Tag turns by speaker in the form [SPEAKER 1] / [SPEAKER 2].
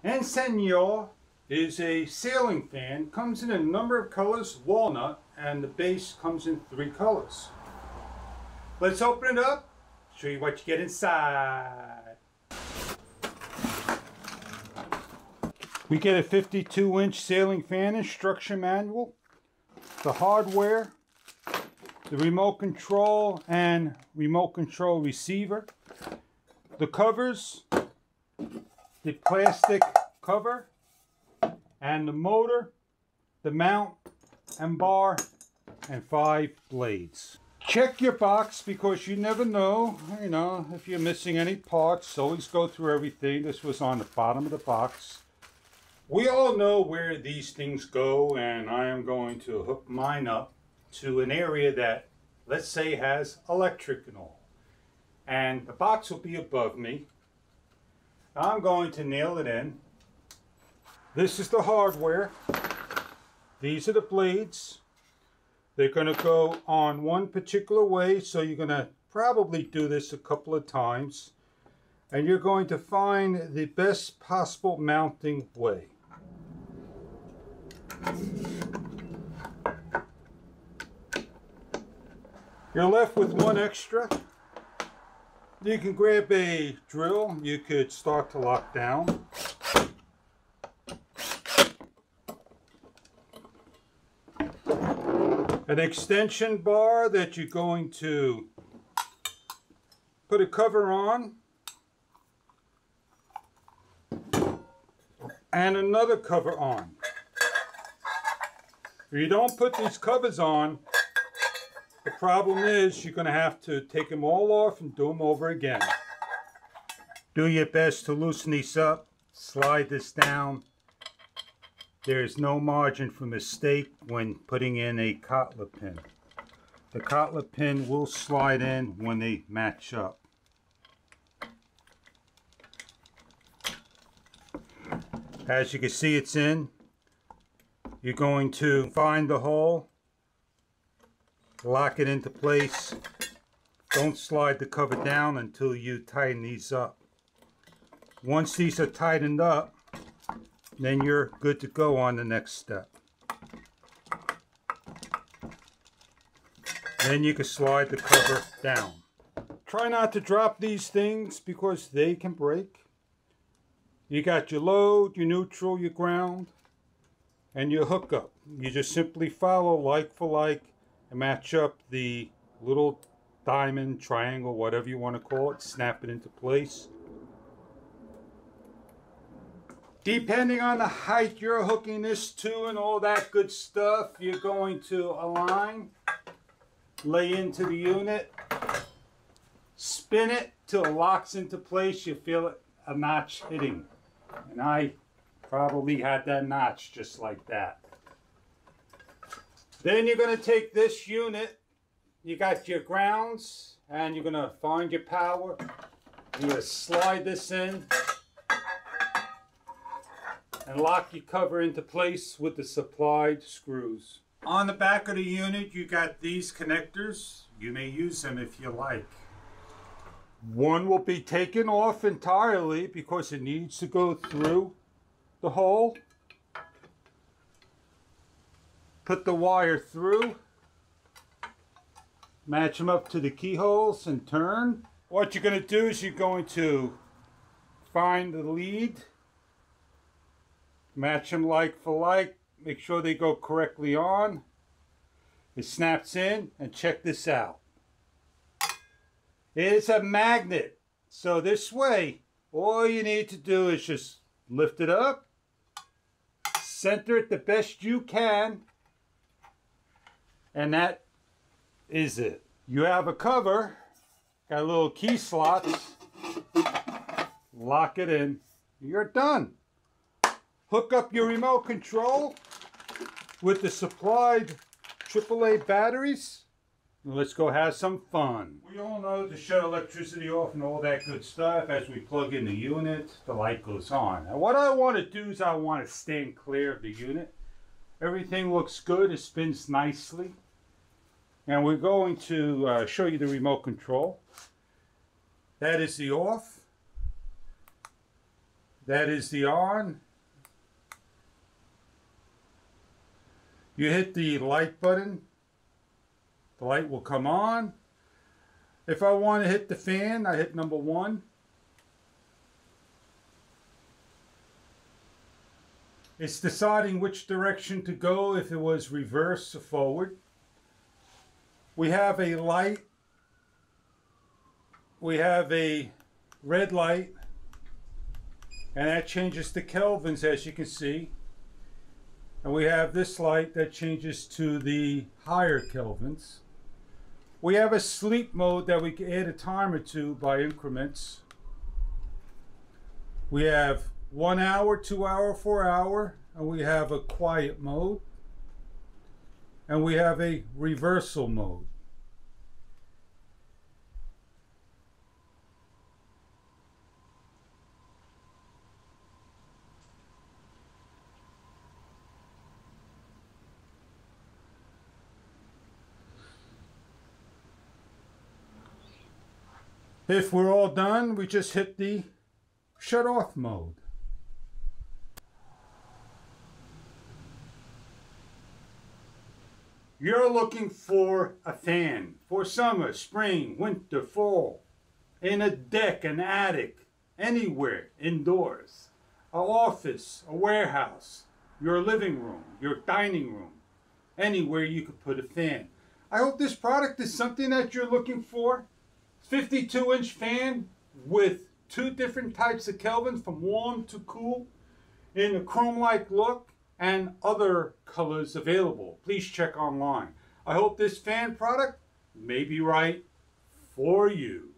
[SPEAKER 1] Ensenior is a ceiling fan. Comes in a number of colors, walnut, and the base comes in 3 colors. Let's open it up, show you what you get inside. We get a 52-inch ceiling fan instruction manual, the hardware, the remote control and remote control receiver, the covers, the plastic cover, and the motor, the mount and bar, and 5 blades. Check your box because you never know, if you're missing any parts. Always go through everything. This was on the bottom of the box. We all know where these things go, and I am going to hook mine up to an area that, let's say, has electric and all. And the box will be above me. I'm going to nail it in. This is the hardware. These are the blades. They're going to go on one particular way, so you're going to probably do this a couple of times. And you're going to find the best possible mounting way. You're left with one extra. You can grab a drill. You could start to lock down. An extension bar that you're going to put a cover on. And another cover on. If you don't put these covers on, the problem is you're going to have to take them all off and do them over again. Do your best to loosen these up. Slide this down. There is no margin for mistake when putting in a cotler pin. The cotler pin will slide in when they match up. As you can see, it's in. You're going to find the hole. Lock it into place. Don't slide the cover down until you tighten these up. Once these are tightened up, then you're good to go on the next step. Then you can slide the cover down. Try not to drop these things because they can break. You got your load, your neutral, your ground, and your hookup. You just simply follow like for like and match up the little diamond, triangle, whatever you want to call it. Snap it into place. Depending on the height you're hooking this to and all that good stuff, you're going to align, lay into the unit, spin it till it locks into place. You feel it, a notch hitting. And I probably had that notch just like that. Then you're going to take this unit, you got your grounds, and you're going to find your power. You're going to slide this in and lock your cover into place with the supplied screws. On the back of the unit, you got these connectors. You may use them if you like. One will be taken off entirely because it needs to go through the hole. Put the wire through. Match them up to the keyholes and turn. What you're going to do is you're going to find the lead. Match them like for like. Make sure they go correctly on. It snaps in, and check this out. It's a magnet. So this way, all you need to do is just lift it up, center it the best you can, and that is it. You have a cover, got little key slots, lock it in, you're done. Hook up your remote control with the supplied AAA batteries. And let's go have some fun. We all know to shut electricity off and all that good stuff. As we plug in the unit, the light goes on. Now what I want to do is I want to stand clear of the unit. Everything looks good. It spins nicely. And we're going to show you the remote control. That is the off. That is the on. You hit the light button, the light will come on. If I want to hit the fan, I hit number 1. It's deciding which direction to go, if it was reverse or forward. We have a light. We have a red light, and that changes to kelvins, as you can see. And we have this light that changes to the higher kelvins. We have a sleep mode that we can add a timer to by increments. We have 1 hour, 2 hour, 4 hour, and we have a quiet mode. And we have a reversal mode. If we're all done, we just hit the shut off mode. You're looking for a fan for summer, spring, winter, fall, in a deck, an attic, anywhere indoors, an office, a warehouse, your living room, your dining room, anywhere you could put a fan. I hope this product is something that you're looking for. 52-inch fan with 2 different types of kelvins, from warm to cool, in a chrome-like look, and other colors available. Please check online. I hope this fan product may be right for you.